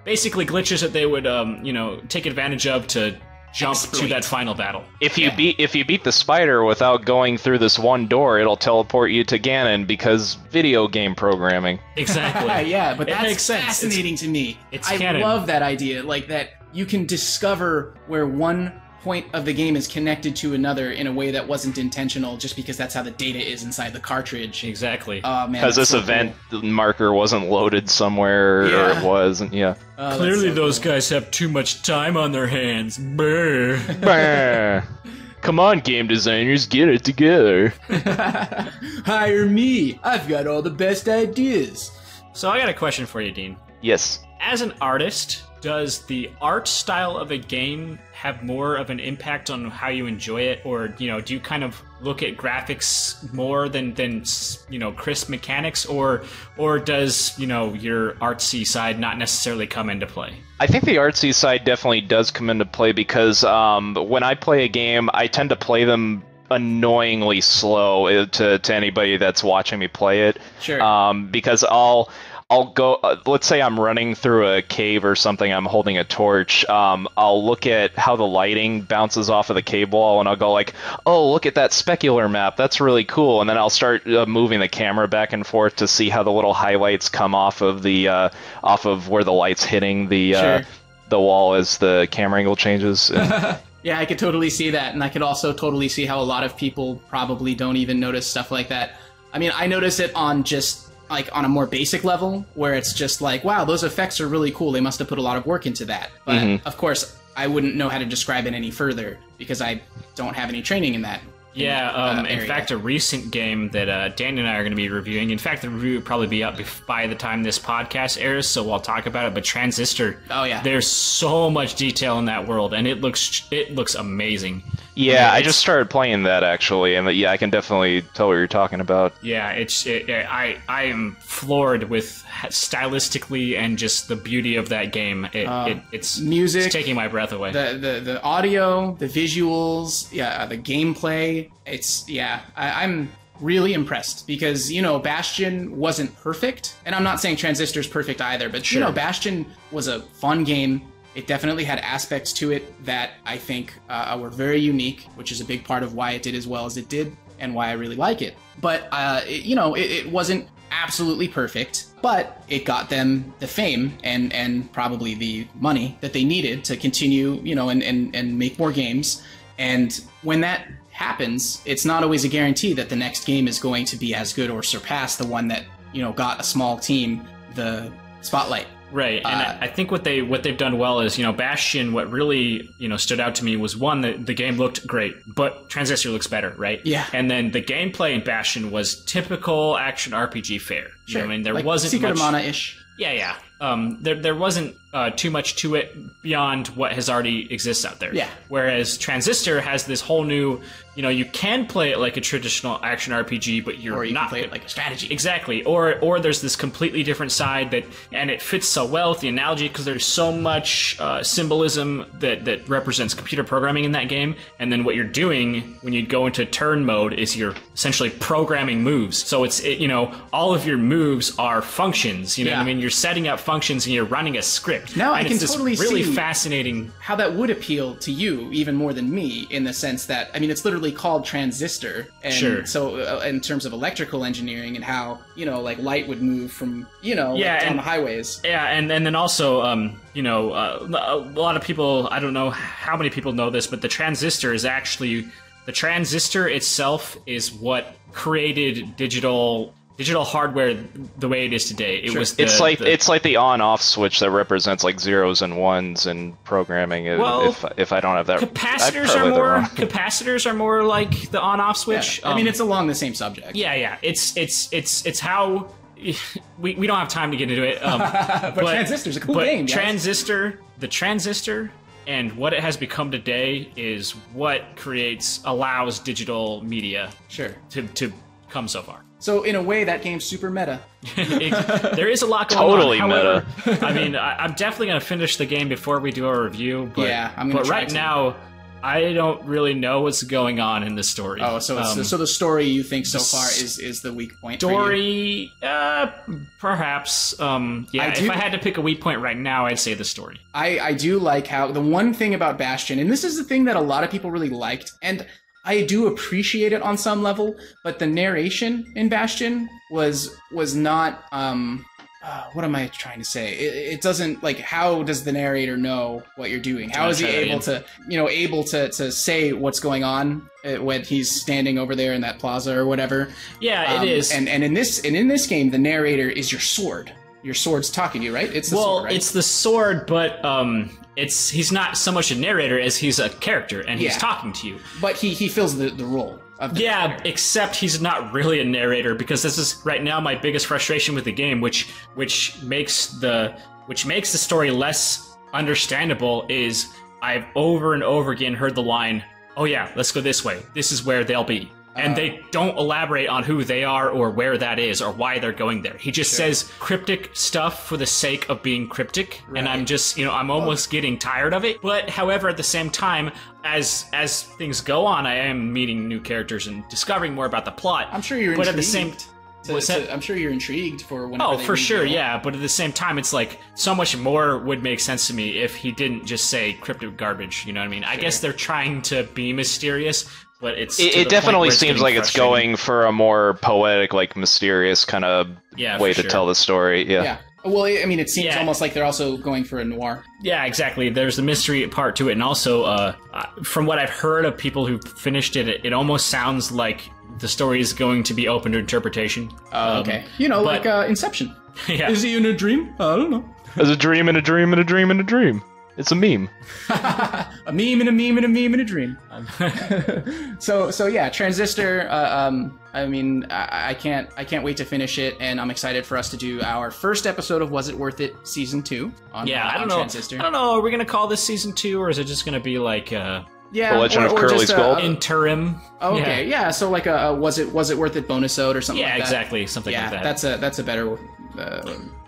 basically glitches that they would, take advantage of to jump to that final battle. If you beat the spider without going through this one door, it'll teleport you to Ganon, because video game programming. Exactly. Yeah, but It that's makes sense. fascinating to me. It's I canon. love that idea, like that you can discover where one point of the game is connected to another in a way that wasn't intentional, just because that's how the data is inside the cartridge. Exactly. Oh man, Because this event marker wasn't loaded somewhere, or it was, and Clearly, those guys have too much time on their hands. Brr. Bah. Come on, game designers, get it together. Hire me. I've got all the best ideas. So I got a question for you, Dean. Yes. As an artist, does the art style of a game have more of an impact on how you enjoy it, or do you kind of look at graphics more than crisp mechanics, or does your artsy side not necessarily come into play? I think the artsy side definitely does come into play because when I play a game, I tend to play them annoyingly slow to anybody that's watching me play it. Sure. Because I'll go, let's say I'm running through a cave or something, I'm holding a torch, I'll look at how the lighting bounces off of the cave wall, and I'll go like, oh, look at that specular map, that's really cool, and then I'll start moving the camera back and forth to see how the little highlights come off of off of where the light's hitting the wall as the camera angle changes. Yeah, I could totally see that, and I could also totally see how a lot of people probably don't even notice stuff like that. I mean, I notice it on just like on a more basic level, where it's just like, wow, those effects are really cool. They must have put a lot of work into that. But of course, I wouldn't know how to describe it any further because I don't have any training in that. Yeah, in fact, a recent game that Dan and I are going to be reviewing. In fact, the review will probably be up by the time this podcast airs, so I'll talk about it. But Transistor, oh yeah, there's so much detail in that world, and it looks amazing. Yeah, I just started playing that actually, and I can definitely tell what you're talking about. Yeah, I am floored with stylistically and just the beauty of that game. It's music, it's taking my breath away. The audio, the visuals, the gameplay. I'm really impressed because Bastion wasn't perfect, and I'm not saying Transistor's perfect either, but Bastion was a fun game. It definitely had aspects to it that I think were very unique, which is a big part of why it did as well as it did and why I really like it. But, it wasn't absolutely perfect, but it got them the fame and probably the money that they needed to continue, and make more games. And when that happens, it's not always a guarantee that the next game is going to be as good or surpass the one that, got a small team the spotlight. Right, and I think what they've done well is, Bastion, what really, stood out to me was, one, the game looked great, but Transistor looks better, right? Yeah. And then the gameplay in Bastion was typical action RPG fare. Sure. I mean, there like wasn't Secret much... of Mana-ish. Yeah. There wasn't too much to it beyond what has already exists out there. Yeah. Whereas Transistor has this whole new, you can play it like a traditional action RPG, but you're or you not can play it like a strategy. Exactly. Or there's this completely different side and it fits so well with the analogy because there's so much symbolism that represents computer programming in that game. And then what you're doing when you go into turn mode is you're essentially programming moves. So it's all of your moves are functions. You know what I mean? You're setting up functions and you're running a script. Now and I can totally really see fascinating how that would appeal to you even more than me, in the sense that it's literally called Transistor, and sure. So in terms of electrical engineering and how like light would move from on the highways. Yeah, and then also a lot of people, I don't know how many people know this, but the transistor itself is what created digital hardware the way it is today. It was it's like the on-off switch that represents like zeros and ones in programming. Well, if I don't have that, capacitors are more like the on-off switch. Yeah. It's along the same subject. Yeah. It's how we don't have time to get into it. But Transistor's a cool game. The transistor. And what it has become today is what allows digital media to come so far. So in a way, that game's super meta. There is a lot going totally on. Meta. I'm definitely going to finish the game before we do our review. But, I'm going to try right now, I don't really know what's going on in the story. Oh, so so the story you think so far is the weak point. Story, perhaps. If I had to pick a weak point right now, I'd say the story. I do like how the one thing about Bastion, and this is the thing that a lot of people really liked, and I do appreciate it on some level, but the narration in Bastion was not what am I trying to say? It doesn't, like, how does the narrator know what you're doing? How is he able to say what's going on when he's standing over there in that plaza or whatever? Yeah, it is. And in this game, the narrator is your sword. Your sword's talking to you, right? It's the sword, right? It's the sword, but he's not so much a narrator as he's a character, and he's talking to you. But he fills the role. Except he's not really a narrator, because this is right now my biggest frustration with the game, which makes the story less understandable. Is I've over and over again heard the line, "Oh yeah, let's go this way. This is where they'll be." And they don't elaborate on who they are or where that is or why they're going there. He just says cryptic stuff for the sake of being cryptic. Right. And I'm just, I'm almost getting tired of it. But however, at the same time, as things go on, I am meeting new characters and discovering more about the plot. I'm sure you're intrigued. But at the same I'm sure you're intrigued for whenever for sure, yeah. But at the same time, it's like so much more would make sense to me if he didn't just say cryptic garbage. You know what I mean? Sure. I guess they're trying to be mysterious. But it definitely seems like it's going for a more poetic, like mysterious kind of way to tell the story. Yeah. Well, I mean, it seems almost like they're also going for a noir. Yeah, exactly. There's the mystery part to it, and also, from what I've heard of people who finished it, it almost sounds like the story is going to be open to interpretation. Okay. Like Inception. Yeah. Is he in a dream? I don't know. There's a dream and a dream and a dream and a dream. It's a meme. A meme and a meme and a meme and a dream. So yeah, Transistor. I mean, I can't wait to finish it, and I'm excited for us to do our first episode of Was It Worth It Season 2 on I don't know. Transistor. I don't know. Are we gonna call this Season 2, or is it just gonna be like The Legend of Curly's Gold interim? Oh, okay, yeah. So like a was it worth it bonusode or something like that? Yeah, exactly, something like that. That's a better.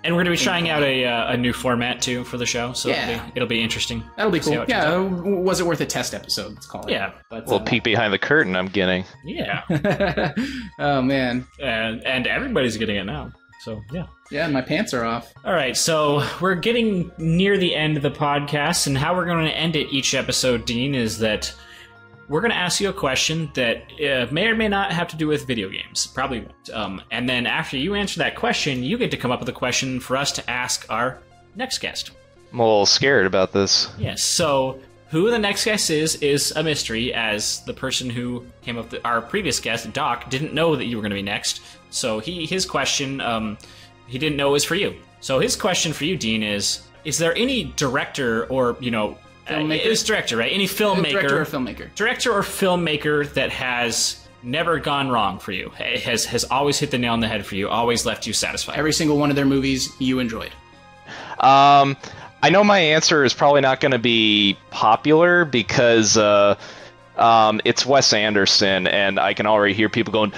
And we're going to be trying out a new format, too, for the show, so it'll be interesting. That'll be cool. Yeah, Was It Worth a Test episode, let's call it. Yeah. But, we'll peek behind the curtain, I'm getting. Yeah. Oh, man. And everybody's getting it now, so yeah. Yeah, my pants are off. All right, so we're getting near the end of the podcast, and how we're going to end it each episode, Dean, is that we're going to ask you a question that may or may not have to do with video games. Probably won't. And then after you answer that question, you get to come up with a question for us to ask our next guest. I'm a little scared about this. Yes, so who the next guest is a mystery, as the person who came up with our previous guest, Doc, didn't know that you were going to be next. So his question, he didn't know it was for you. So his question for you, Dean, is there any director or, filmmaker? It's director, right? Any filmmaker. Director or filmmaker that has never gone wrong for you. Has always hit the nail on the head for you, always left you satisfied. Every single one of their movies you enjoyed. I know my answer is probably not going to be popular because it's Wes Anderson, and I can already hear people going,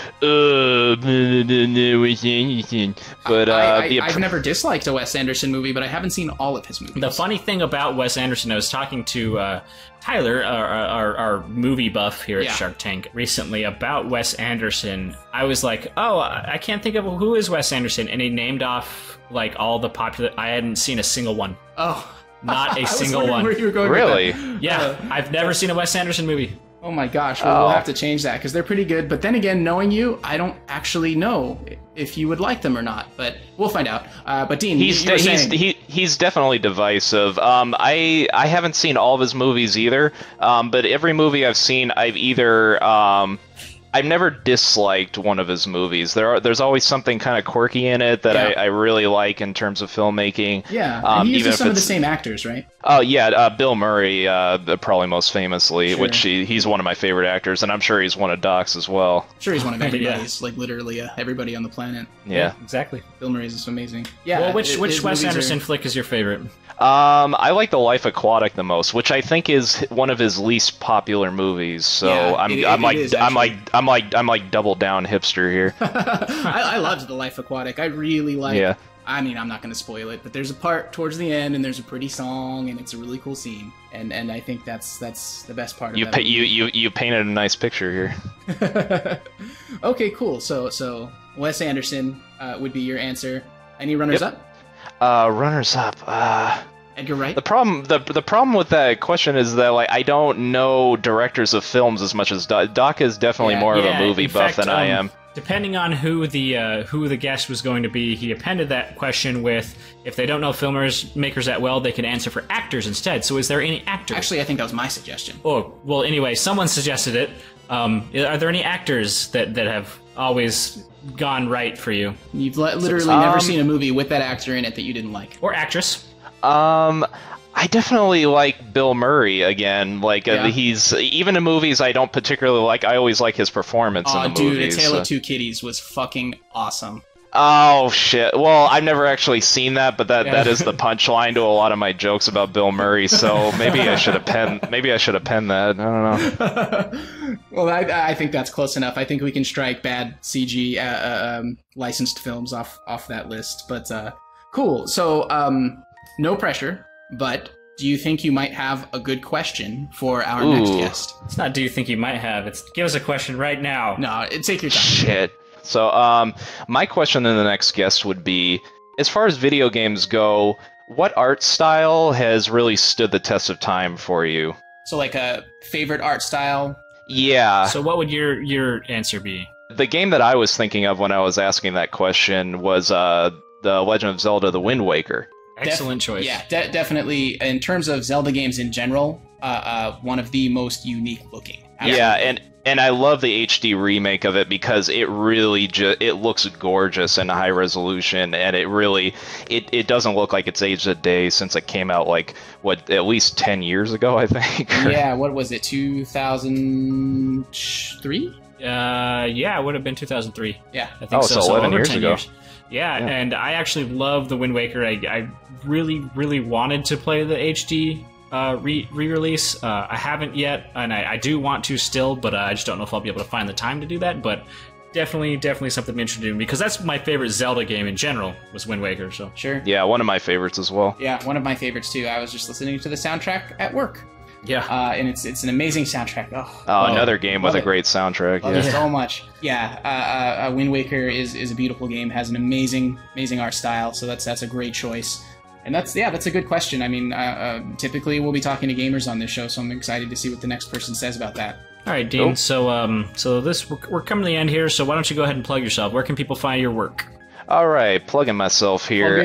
but I've never disliked a Wes Anderson movie, but I haven't seen all of his movies. The funny thing about Wes Anderson, I was talking to Tyler, our movie buff here at SharcTank, recently about Wes Anderson. I was like, I can't think of who is Wes Anderson, and he named off like all the popular. I hadn't seen a single one. Oh. Not a single one. Where you were going really? With that. Yeah, I've never seen a Wes Anderson movie. Oh my gosh, we'll have to change that because they're pretty good. But then again, knowing you, I don't actually know if you would like them or not. But we'll find out. But Dean, he's definitely divisive. I haven't seen all of his movies either. But every movie I've seen, I've never disliked one of his movies. There's always something kind of quirky in it that I really like in terms of filmmaking. Yeah, and he uses some of the same actors, right? Oh yeah, Bill Murray, probably most famously, which he's one of my favorite actors, and I'm sure he's one of Doc's as well. I'm sure he's one of everybody's, like literally everybody on the planet. Yeah, exactly. Bill Murray's is amazing. Yeah. Well, which Wes Anderson flick is your favorite? I like The Life Aquatic the most, which I think is one of his least popular movies. So I'm like double down hipster here. I loved The Life Aquatic. I really like. Yeah. I mean, I'm not going to spoil it, but there's a part towards the end, and there's a pretty song, and it's a really cool scene, and I think that's the best part of it. You painted a nice picture here. Okay, cool. So Wes Anderson would be your answer. Any runners up? Runners up. Edgar Wright. The problem with that question is that I don't know directors of films as much as Doc is definitely more of a movie buff than I am. Depending on who the guest was going to be, he appended that question with, if they don't know makers that well, they can answer for actors instead. So is there any actors? Actually, I think that was my suggestion. Oh, well, anyway, someone suggested it. Are there any actors that have always gone right for you? You've literally never seen a movie with that actor in it that you didn't like. Or actress? I definitely like Bill Murray again. Like he's even in movies I don't particularly like. I always like his performance in the movies. A Tale of Two Kitties was fucking awesome. Oh shit! Well, I've never actually seen that, but that is the punchline to a lot of my jokes about Bill Murray. So maybe I should have penned that. I don't know. Well, I think that's close enough. I think we can strike bad CG licensed films off that list. But cool. So no pressure. But do you think you might have a good question for our next guest? It's not do you think you might have. It's give us a question right now. No, take your time. Shit. So, my question to the next guest would be, as far as video games go, what art style has really stood the test of time for you? So, like a favorite art style? Yeah. So what would your answer be? The game that I was thinking of when I was asking that question was The Legend of Zelda: The Wind Waker. Excellent choice. Yeah, definitely. In terms of Zelda games in general, one of the most unique looking. Absolutely. Yeah, and I love the HD remake of it because it really it looks gorgeous in high resolution, and it doesn't look like it's aged a day since it came out, like at least 10 years ago, I think. Yeah, what was it, 2003? Yeah, it would have been 2003. Yeah, I think so. 11 over years 10 ago. Years. Yeah, and I actually love The Wind Waker. I really, really wanted to play the HD re-release. I haven't yet, and I do want to still, but I just don't know if I'll be able to find the time to do that. But definitely something I'm interested in, because that's my favorite Zelda game in general, was Wind Waker. So sure. Yeah, one of my favorites as well. Yeah, one of my favorites too. I was just listening to the soundtrack at work. Yeah, and it's an amazing soundtrack. Another game with a great soundtrack. Love it so much. Yeah, Wind Waker is a beautiful game. Has an amazing art style. So that's a great choice. And that's a good question. I mean, typically we'll be talking to gamers on this show, so I'm excited to see what the next person says about that. All right, Dean. Cool. So we're coming to the end here. So why don't you go ahead and plug yourself? Where can people find your work? All right, plugging myself here.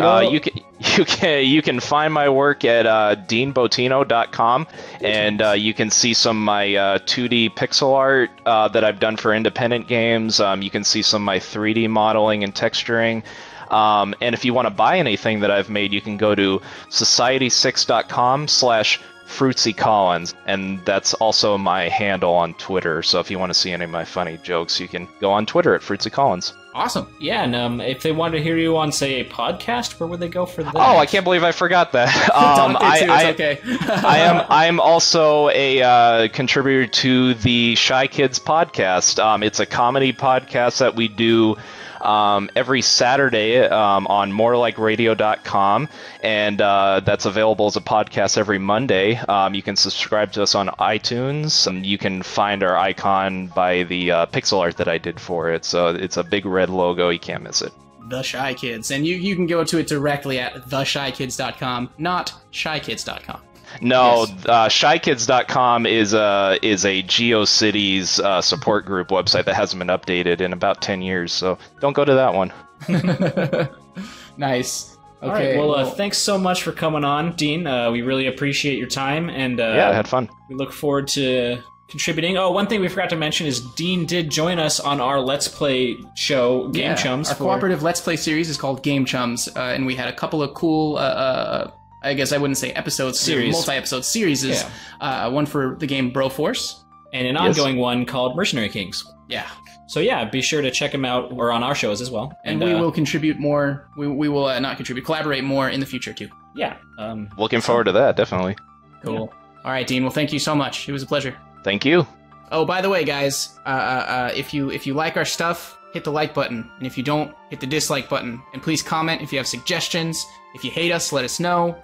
You can find my work at deanbottino.com, and you can see some of my 2D pixel art that I've done for independent games. You can see some of my 3D modeling and texturing. And if you want to buy anything that I've made, you can go to society6.com/FruitsyCollins, and that's also my handle on Twitter. So if you want to see any of my funny jokes, you can go on Twitter at FruitsyCollins. Awesome. Yeah, and if they want to hear you on, say, a podcast, where would they go for that? Oh, I can't believe I forgot that. It's okay. I'm also a contributor to the Shy Kids podcast. It's a comedy podcast that we do every Saturday on morelikeradio.com, and that's available as a podcast every Monday. You can subscribe to us on iTunes, and you can find our icon by the pixel art that I did for it. So it's a big red logo. You can't miss it. The Shy Kids. And you can go to it directly at theshykids.com, not shykids.com. No, yes. ShyKids.com is a GeoCities support group website that hasn't been updated in about 10 years, so don't go to that one. Nice. Okay. All right, well, thanks so much for coming on, Dean. We really appreciate your time, and yeah, I had fun. We look forward to contributing. Oh, one thing we forgot to mention is Dean did join us on our Let's Play show, Game Chums. Our cooperative Let's Play series is called Game Chums, and we had a couple of cool I guess I wouldn't say episodes, multi-episode series. One for the game Broforce. And an ongoing one called Mercenary Kings. Yeah. So yeah, be sure to check them out, or on our shows as well. And we will contribute more, we will collaborate more in the future too. Yeah. Looking forward to that, definitely. Cool. Yeah. All right, Dean, well thank you so much. It was a pleasure. Thank you. Oh, by the way, guys, if you like our stuff, hit the like button. And if you don't, hit the dislike button. And please comment if you have suggestions. If you hate us, let us know.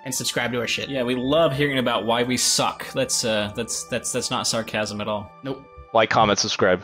And subscribe to our shit. Yeah, we love hearing about why we suck. That's not sarcasm at all. Nope. Like, comment, subscribe.